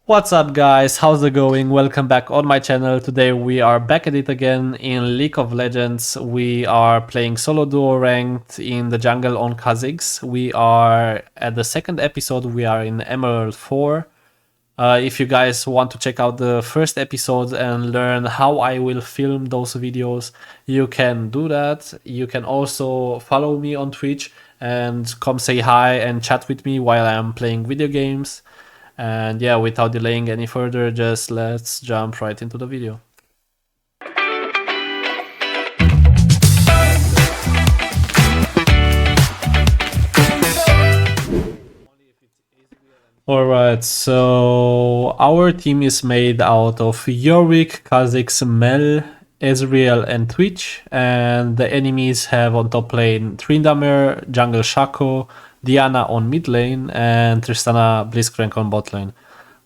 What's up guys, how's it going? Welcome back on my channel. Today we are back at it again in League of Legends. We are playing solo duo ranked in the jungle on Kha zix. We are at the second episode, we are in Emerald 4. If you guys want to check out the first episode and learn how I will film those videos, you can do that. You can also follow me on Twitch and come say hi and chat with me while I'm playing video games. And yeah, without delaying any further, just let's jump right into the video. Alright, so our team is made out of Yorick, Kha zix, Mel, Ezreal and Twitch, and the enemies have on top lane Tryndamere, jungle Shaco, Diana on mid lane, and Tristana Blitzcrank on bot lane.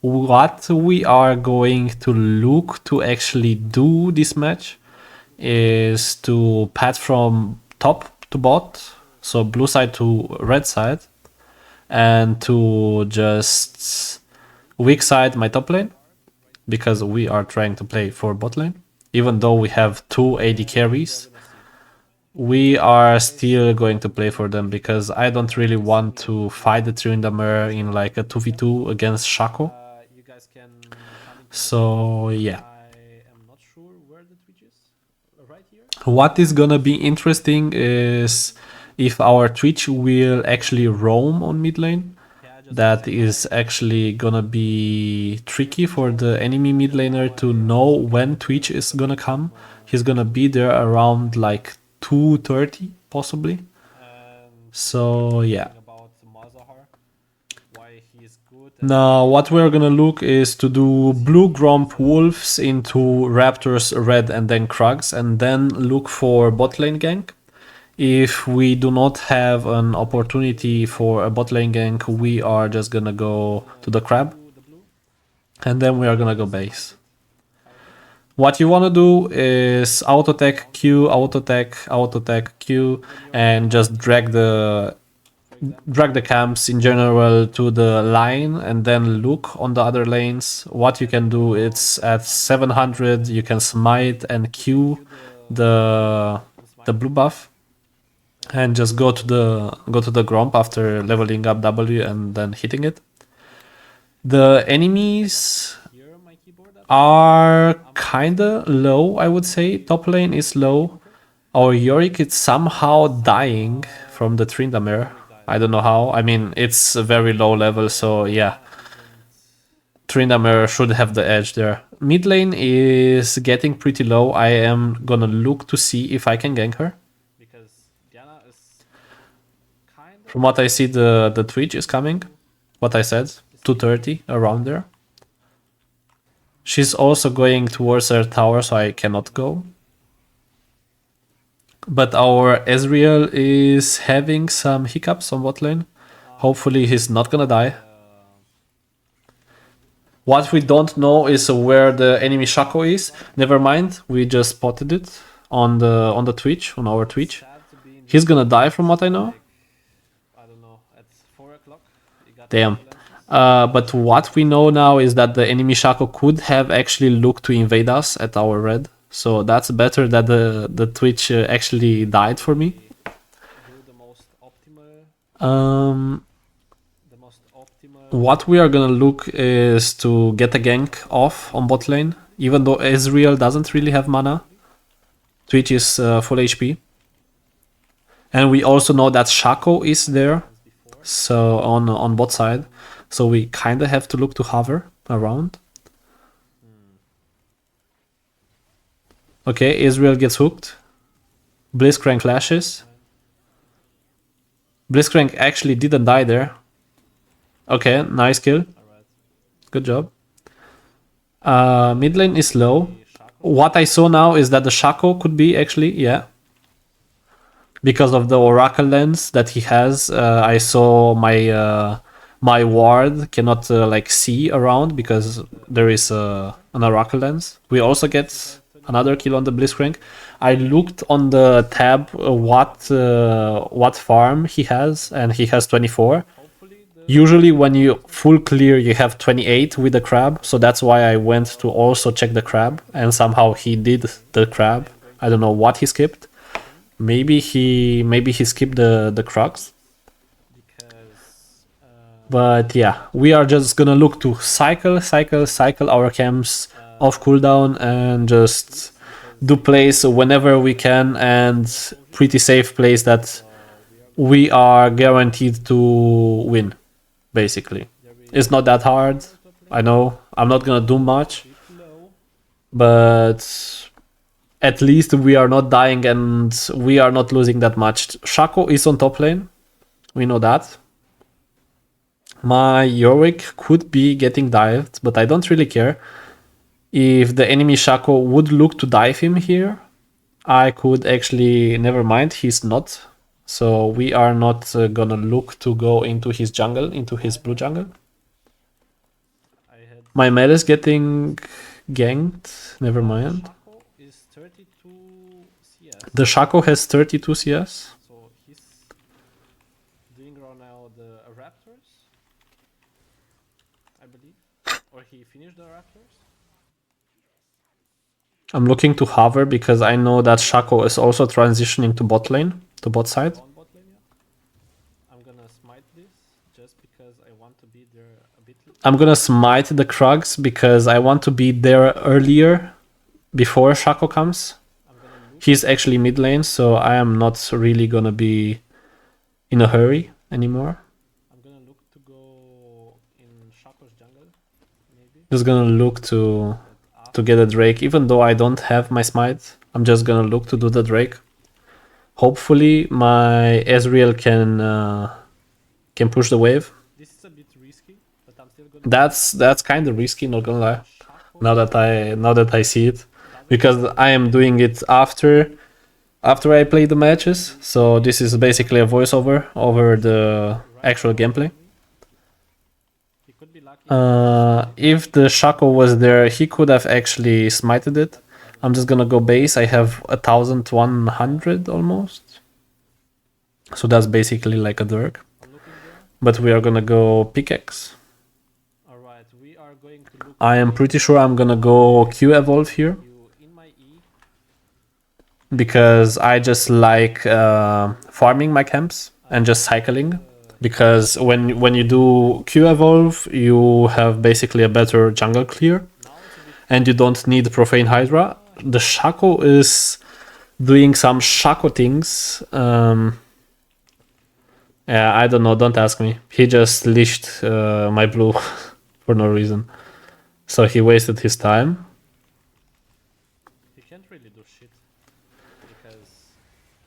What we are going to look to actually do this match is to path from top to bot, so blue side to red side, and to just weak side my top lane, because we are trying to play for bot lane. Even though we have 2 AD carries, we are still going to play for them because I don't really want to fight the Tryndamere in like a 2v2 against Shaco. So yeah. What is gonna be interesting is if our Twitch will actually roam on mid lane. That is actually gonna be tricky for the enemy mid laner to know when Twitch is gonna come. He's gonna be there around like 2:30 possibly. So yeah. Now what we're gonna look is to do blue Gromp Wolves into Raptors red and then Krugs, and then look for bot lane gank. If we do not have an opportunity for a bot lane gank, we are just gonna go to the crab, and then we are gonna go base. What you wanna do is auto tech Q, auto tech Q, and just drag the camps in general to the line, and then look on the other lanes. What you can do is at 700 you can smite and Q the blue buff, and just go to the Gromp after leveling up W and then hitting it. The enemies are kinda low, I would say. Top lane is low. Our Yorick is somehow dying from the Tryndamere. I don't know how. I mean, it's a very low level, so yeah. Tryndamere should have the edge there. Mid lane is getting pretty low. I am gonna look to see if I can gank her. From what I see, the Twitch is coming. What I said, 2:30, around there. She's also going towards her tower, so I cannot go. But our Ezreal is having some hiccups on bot lane. Hopefully he's not gonna die. What we don't know is where the enemy Shaco is. Never mind, we just spotted it on the Twitch, on our Twitch. He's gonna die from what I know. Damn. But what we know now is that the enemy Shaco could have actually looked to invade us at our red. So that's better that the Twitch actually died for me. What we are gonna look is to get a gank off on bot lane, even though Ezreal doesn't really have mana. Twitch is full HP. And we also know that Shaco is there, so on bot side. So we kinda have to look to hover around. Okay, Ezreal gets hooked. Blitzcrank flashes. Blitzcrank actually didn't die there. Okay, nice kill. Good job. Mid lane is low. What I saw now is that the Shaco could be actually, yeah. Because of the Oracle lens that he has, I saw my ward cannot like see around because there is an Oracle lens. We also get another kill on the Blitzcrank. I looked on the tab what farm he has, and he has 24. Usually when you full clear, you have 28 with the crab. So that's why I went to also check the crab. And somehow he did the crab. I don't know what he skipped. Maybe he skipped the crux. But yeah, we are just gonna look to cycle our camps off cooldown and just do plays whenever we can, and pretty safe plays that we are guaranteed to win, basically. It's not that hard, I know. I'm not gonna do much, but at least we are not dying and we are not losing that much. Shaco is on top lane, we know that. My Yorick could be getting dived, but I don't really care. If the enemy Shaco would look to dive him here, I could actually... Never mind, he's not. So we are not gonna look to go into his jungle, into his blue jungle. My meta is getting ganked, never mind. The Shaco has 32 CS. I'm looking to hover because I know that Shaco is also transitioning to bot lane, to bot side. I'm gonna smite the Krugs because I want to be there earlier before Shaco comes. He's actually mid lane, so I am not really gonna be in a hurry anymore. Just gonna look to get a Drake, even though I don't have my smite. I'm just gonna look to do the Drake. Hopefully my Ezreal can push the wave. That's kind of risky, not gonna lie. Now that I see it, because I am doing it after I play the matches. So this is basically a voiceover over the actual gameplay. If the Shaco was there, he could have actually smited it. I'm just gonna go base. I have 1100 almost. So that's basically like a Dirk. But we are gonna go pickaxe. I am pretty sure I'm gonna go Q evolve here, because I just like farming my camps and just cycling. Because when you do Q evolve, you have basically a better jungle clear, and you don't need Profane Hydra. The Shaco is doing some Shaco things. Yeah, I don't know, don't ask me. He just leashed my blue for no reason. So he wasted his time.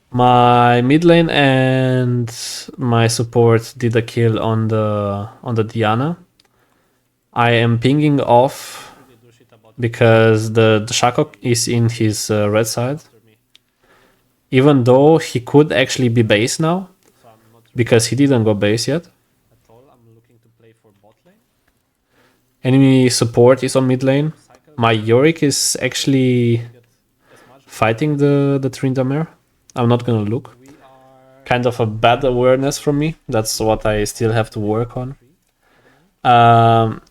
My mid lane and my support did a kill on the Diana. I am pinging off because the Shaco is in his red side. Even though he could actually be base now, because he didn't go base yet. Enemy support is on mid lane. My Yorick is actually fighting the Tryndamere. I'm not gonna look. Kind of a bad awareness from me. That's what I still have to work on.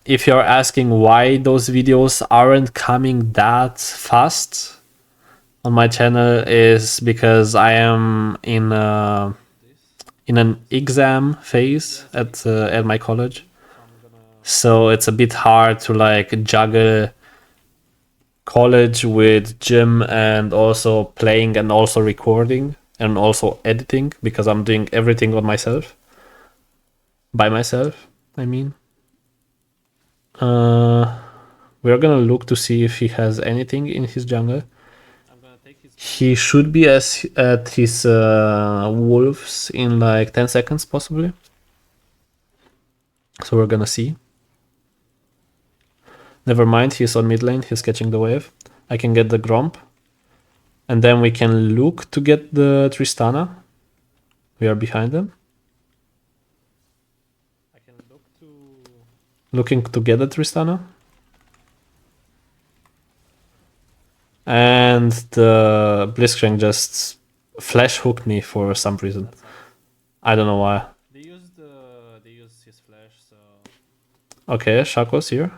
If you're asking why those videos aren't coming that fast on my channel, is because I am in an exam phase at my college. So it's a bit hard to like juggle college with gym and also playing and also recording and also editing, because I'm doing everything on myself. By myself, I mean. We're gonna look to see if he has anything in his jungle. He should be at his wolves in like 10 seconds possibly. So we're gonna see. Never mind, he's on mid lane, he's catching the wave. I can get the Gromp. And then we can look to get the Tristana. We are behind them. Looking to get the Tristana. And the Blitzcrank just flash hooked me for some reason. I don't know why. Okay, Shaco's here.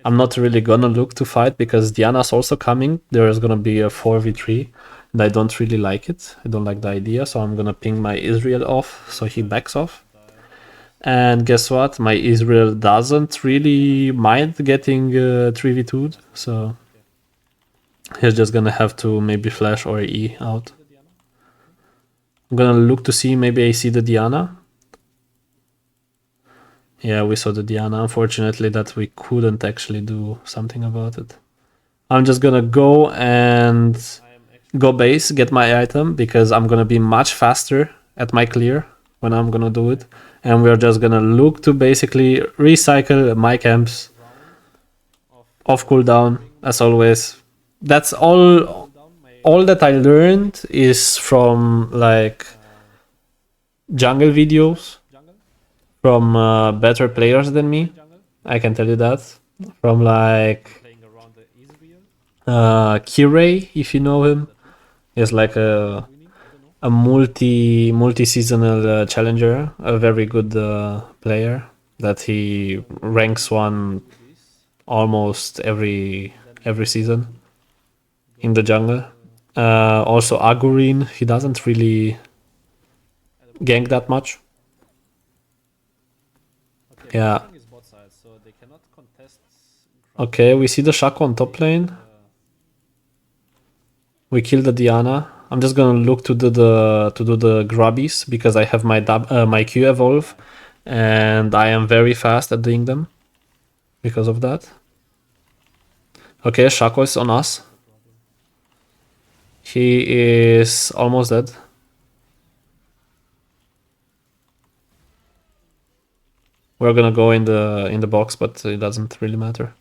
I'm not really gonna look to fight because Diana's also coming. There is gonna be a 4v3 and I don't really like it. I don't like the idea, so I'm gonna ping my Israel off so he backs off. And guess what? My Israel doesn't really mind getting 3v2'd, so he's just gonna have to maybe flash or E out. I'm gonna look to see, maybe I see the Diana. Yeah, we saw the Diana. Unfortunately, that we couldn't actually do something about it. I'm just gonna go and go base, get my item, because I'm gonna be much faster at my clear when I'm gonna do it. And we're just gonna look to basically recycle my camps off cooldown, as always. That's all that I learned is from like jungle videos from better players than me. I can tell you that. From like Kirei, if you know him. He's like a multi-seasonal challenger, a very good player that he ranks one almost every season in the jungle. Also Agurin, he doesn't really gank that much. Yeah. Okay, we see the Shaco on top lane. We kill the Diana. I'm just gonna look to do the grubbies because I have my my Q evolve, and I am very fast at doing them because of that. Okay, Shaco is on us. He is almost dead. We're gonna go in the box, but it doesn't really matter.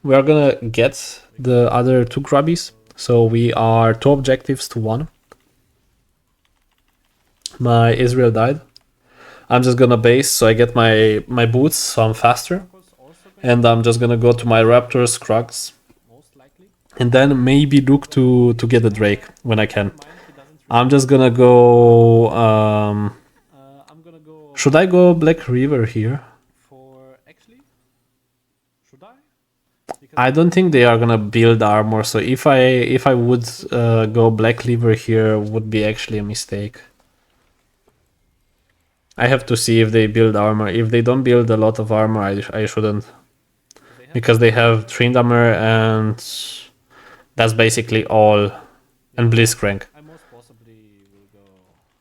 We are gonna get the other two grubbies, so we are 2 objectives to 1. My Israel died. I'm just gonna base so I get my boots so I'm faster. And I'm just gonna go to my Raptors, Krugs. And then maybe look to get a Drake when I can. I'm just gonna go... should I go Black River here? I don't think they are gonna build armor, so if I would go Black River here, would be actually a mistake. I have to see if they build armor. If they don't build a lot of armor, I shouldn't. Because they have Tryndamere and that's basically all. And Blitzcrank.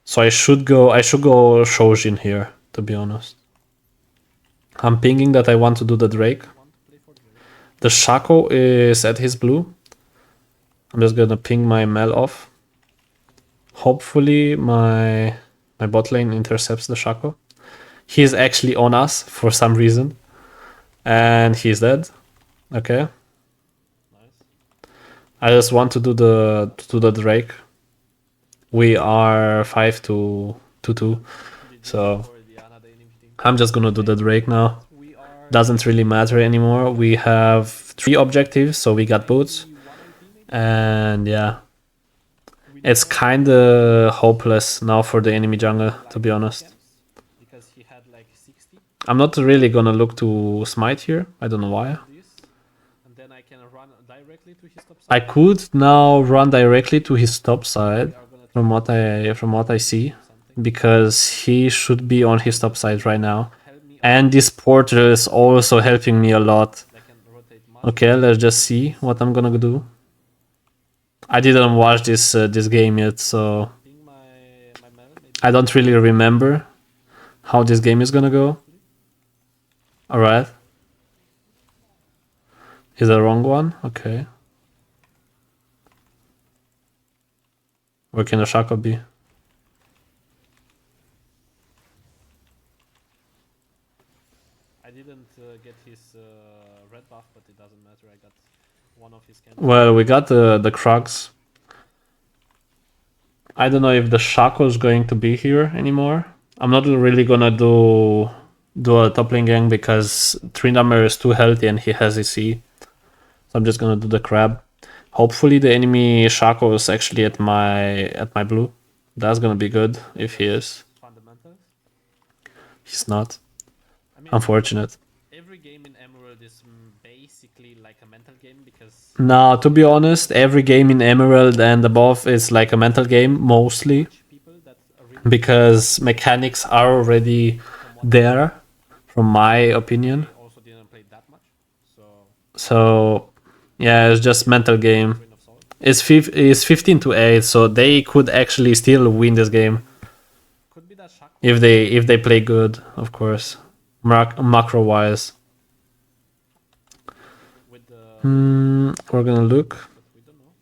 So I should go Shojin here, to be honest. I'm pinging that I want to do the Drake. The Shaco is at his blue. I'm just gonna ping my Mel off. Hopefully my bot lane intercepts the Shaco. He's actually on us for some reason. And he's dead. Okay. I just want to do the Drake. We are 5-2, so I'm just gonna do the Drake now. Doesn't really matter anymore. We have 3 objectives, so we got boots. And yeah. It's kinda hopeless now for the enemy jungle, to be honest. I'm not really gonna look to smite here. I don't know why. I could now run directly to his top side from what I see, because he should be on his top side right now. And this portal is also helping me a lot. Okay, let's just see what I'm gonna do. I didn't watch this game yet, so I don't really remember how this game is gonna go. Alright. Is the wrong one? Okay. Where can the Shaco be? I didn't get his red buff, but it doesn't matter. I got one of his candles. Well, we got the Krugs. I don't know if the Shaco is going to be here anymore. I'm not really gonna do a top lane gang because Tryndamere is too healthy and he has his E. So I'm just gonna do the crab. Hopefully the enemy Shaco is actually at my blue. That's gonna be good if he is. He's not. Unfortunate. Every game in Emerald is basically like a mental game because Now, to be honest, every game in Emerald and above is like a mental game, mostly, people that are really because mechanics are already there, from my opinion. also didn't play that much. So So, yeah, it's just mental game. Grain of salt. It's 15 to 8, so they could actually still win this game Could be that Shaco if they play good, of course, macro wise. with the We're gonna look. but we don't know.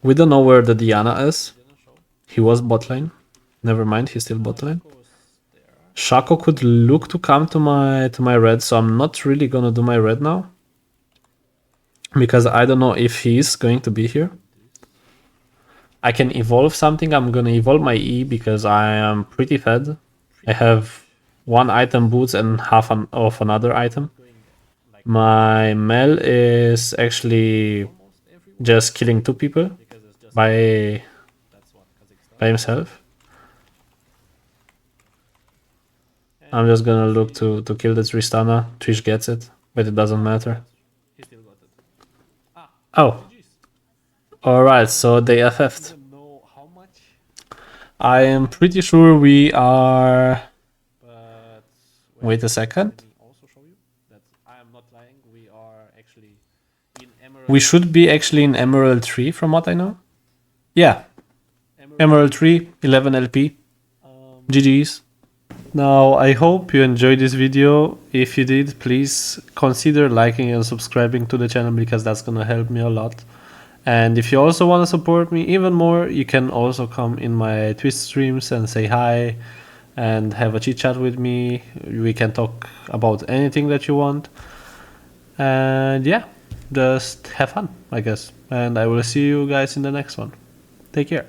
We don't know where the Diana is. Didn't show. He was bot lane. Never mind, he's still bot lane. Shaco was there. Shaco could look to come to my red, so I'm not really gonna do my red now. Because I don't know if he's going to be here. I can evolve something. I'm gonna evolve my E because I am pretty fed. I have one item boots and half of another item. Going like My Mel is actually almost everywhere just killing 2 people because it's just by that's what Kha zix does. himself. And I'm just gonna look to kill the Tristana. Trish gets it, but it doesn't matter. he still got it. Ah, Oh, GG's. alright, so they FF'd. Don't know how much, I am pretty sure we are... but Wait a second. let me also show you that I am not lying. We are actually in Emerald. We should be actually in Emerald 3 from what I know. Yeah, Emerald 3, 11 LP. GG's. Now, I hope you enjoyed this video. If you did, please consider liking and subscribing to the channel because that's gonna help me a lot. And if you also want to support me even more, you can also come in my Twitch streams and say hi and have a chit chat with me. We can talk about anything that you want. And yeah, just have fun, I guess. And I will see you guys in the next one. Take care.